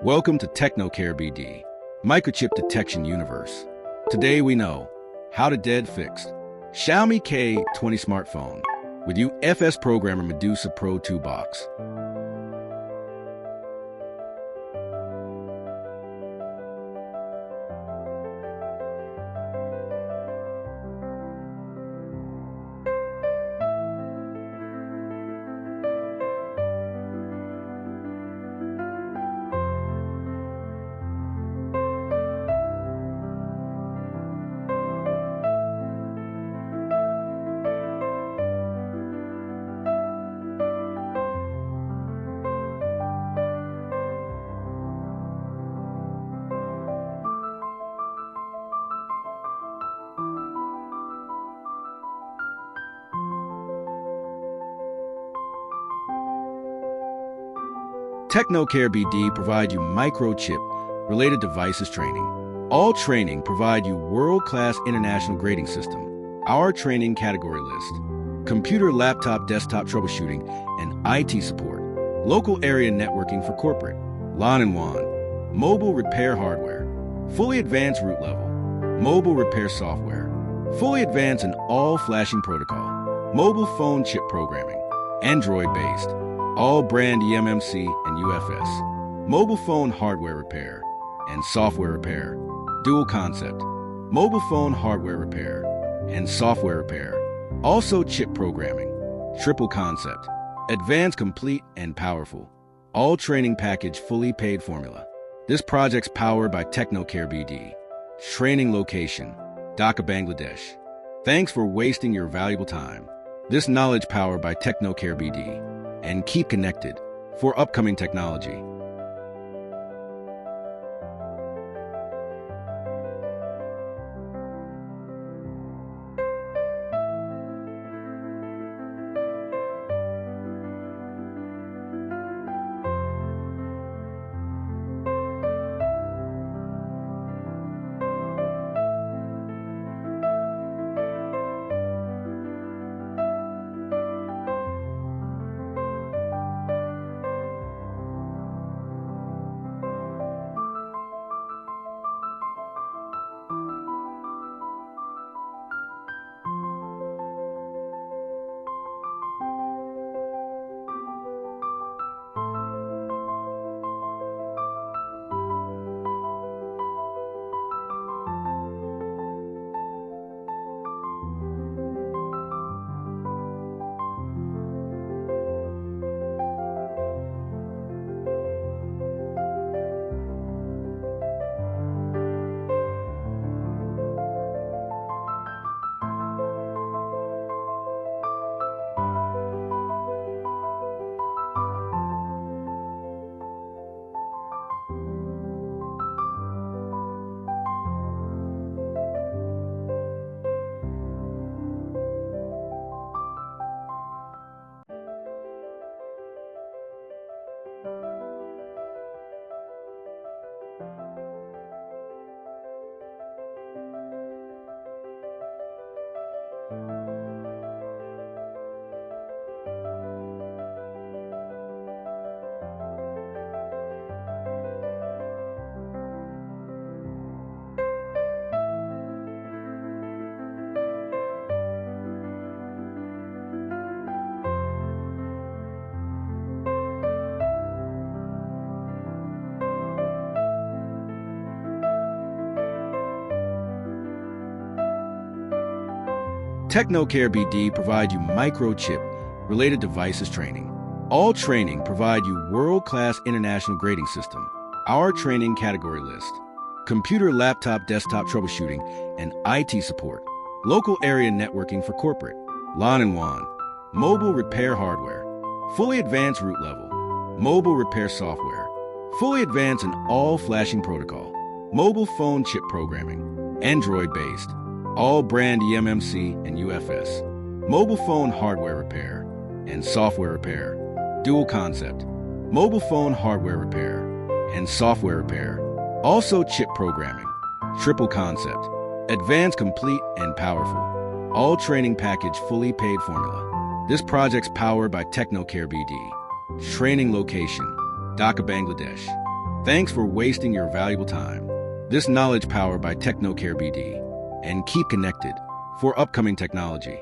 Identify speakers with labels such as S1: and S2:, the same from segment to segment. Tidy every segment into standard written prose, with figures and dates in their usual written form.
S1: Welcome to TechnocareBD, Microchip Detection Universe. Today we know how to dead fixed Xiaomi K20 smartphone with UFS programmer Medusa Pro 2 box. TechnocareBD provide you Microchip related devices training. All training provide you world-class international grading system. Our training category list: computer, laptop, desktop troubleshooting, and IT support. Local area networking for corporate. LAN and WAN. Mobile repair hardware. Fully advanced root level. Mobile repair software. Fully advanced in all flashing protocol. Mobile phone chip programming. Android-based. All brand Emmc and UFS. Mobile phone hardware repair and software repair. Dual concept. Mobile phone hardware repair and software repair. Also chip programming. Triple concept. Advanced, complete, and powerful. All training package fully paid formula. This project's powered by TechnocareBD. Training location: Dhaka, Bangladesh. Thanks for wasting your valuable time. This knowledge powered by TechnocareBD. And keep connected for upcoming technology. TechnocareBD provide you Microchip related devices training. All training provide you world-class international grading system. Our training category list: computer, laptop, desktop troubleshooting, and IT support. Local area networking for corporate. LAN and WAN. Mobile repair hardware. Fully advanced root level. Mobile repair software. Fully advanced in all flashing protocol. Mobile phone chip programming. Android-based. All brand Emmc and UFS. Mobile phone hardware repair and software repair. Dual concept. Mobile phone hardware repair and software repair. Also chip programming. Triple concept. Advanced, complete, and powerful. All training package fully paid formula. This project's powered by TechnocareBD. Training location: Dhaka, Bangladesh. Thanks for wasting your valuable time. This knowledge powered by TechnocareBD. And keep connected for upcoming technology.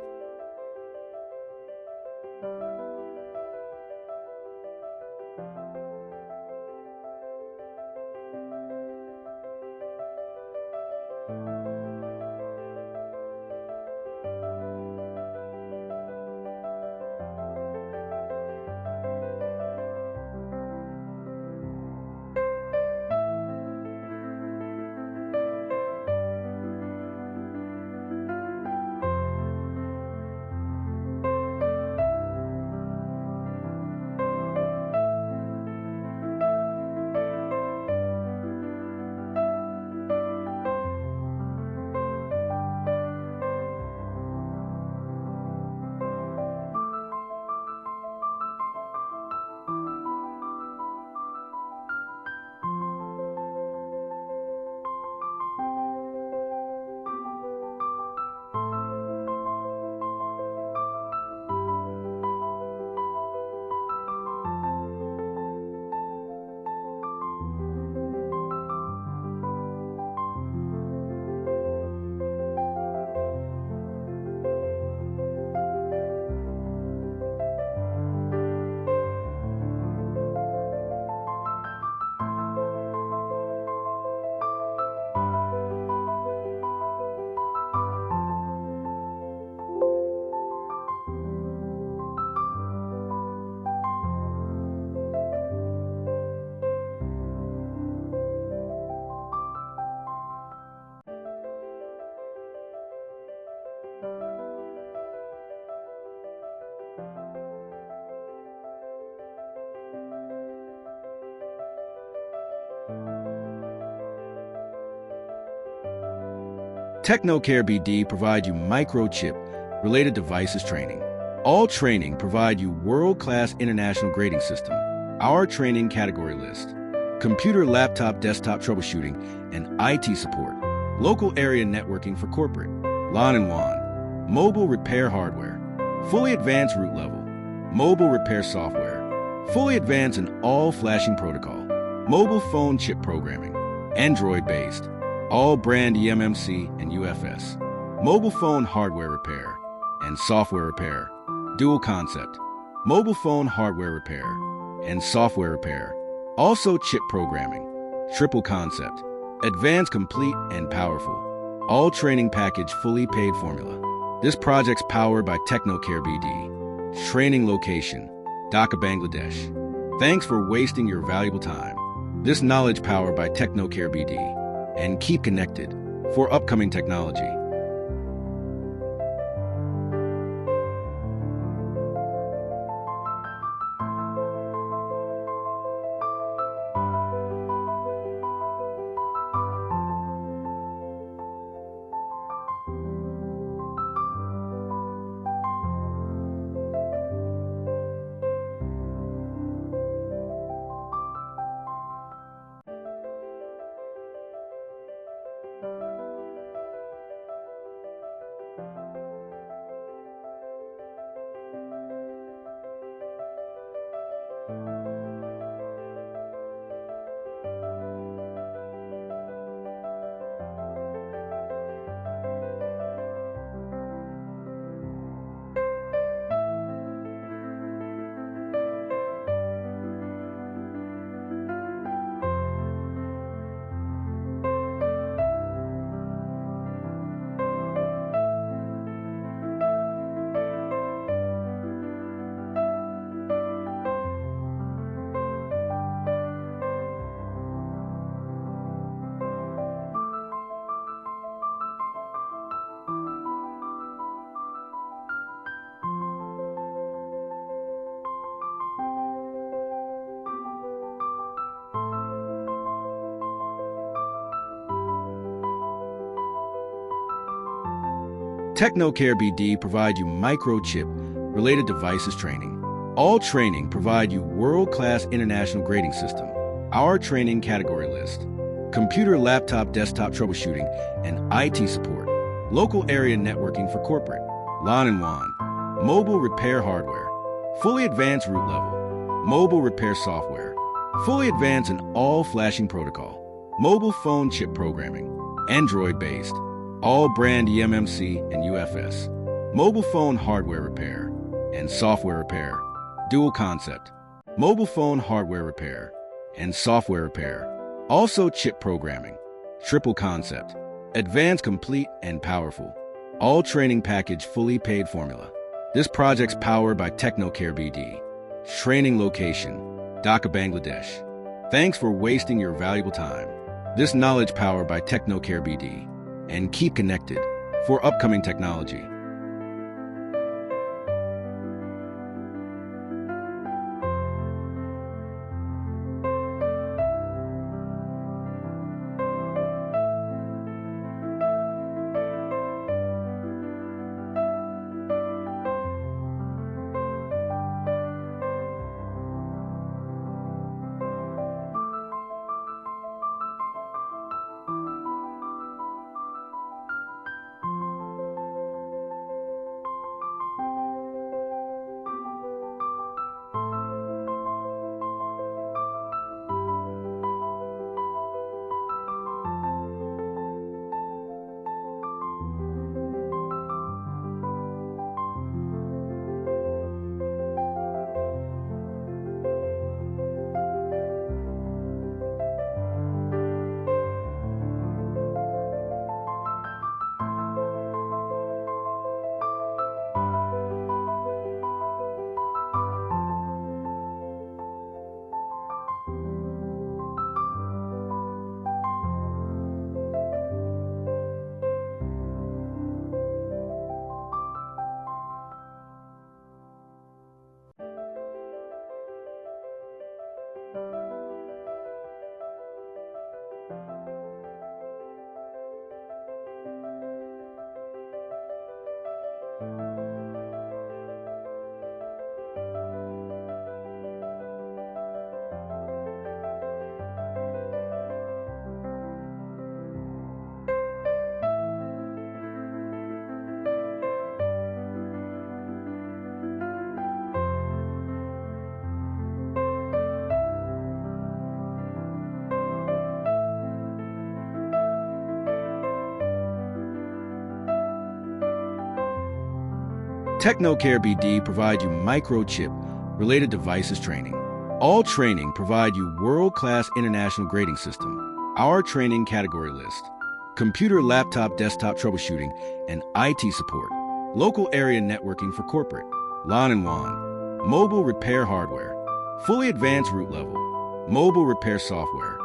S1: TechnocareBD provide you Microchip-related devices training. All training provide you world-class international grading system. Our training category list: computer, laptop, desktop troubleshooting, and IT support. Local area networking for corporate. LAN and WAN. Mobile repair hardware. Fully advanced root level. Mobile repair software. Fully advanced in all flashing protocol. Mobile phone chip programming. Android-based. All brand Emmc and UFS. Mobile phone hardware repair and software repair. Dual concept. Mobile phone hardware repair and software repair. Also chip programming. Triple concept. Advanced, complete, and powerful. All training package fully paid formula. This project's powered by TechnocareBD. Training location: Dhaka, Bangladesh. Thanks for wasting your valuable time. This knowledge powered by TechnocareBD. And keep connected for upcoming technology. TechnocareBD provide you Microchip-related devices training. All training provide you world-class international grading system. Our training category list: computer, laptop, desktop troubleshooting, and IT support. Local area networking for corporate. LAN and WAN. Mobile repair hardware. Fully advanced root level. Mobile repair software. Fully advanced in all flashing protocol. Mobile phone chip programming. Android-based. All brand Emmc and UFS. Mobile phone hardware repair and software repair. Dual concept. Mobile phone hardware repair and software repair. Also chip programming. Triple concept. Advanced, complete, and powerful. All training package fully paid formula. This project's powered by TechnocareBD. Training location, Dhaka, Bangladesh. Thanks for wasting your valuable time. This knowledge powered by TechnocareBD. And keep connected for upcoming technology. TechnocareBD provide you microchip related devices training. All training provide you world-class international grading system. Our training category list: computer, laptop, desktop troubleshooting, and IT support. Local area networking for corporate. LAN and WAN. Mobile repair hardware. Fully advanced root level. Mobile repair software.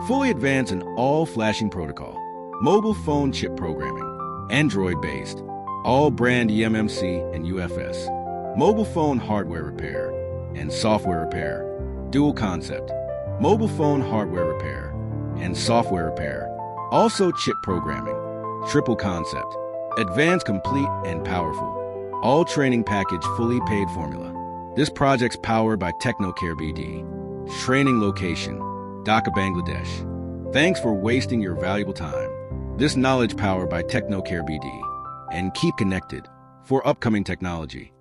S1: Fully advanced in all flashing protocol. Mobile phone chip programming. Android-based. All brand Emmc and UFS. Mobile phone hardware repair and software repair. Dual concept. Mobile phone hardware repair and software repair. Also chip programming. Triple concept. Advanced, complete, and powerful. All training package fully paid formula. This project's powered by TechnocareBD. Training location, Dhaka, Bangladesh. Thanks for wasting your valuable time. This knowledge powered by TechnocareBD. And keep connected for upcoming technology.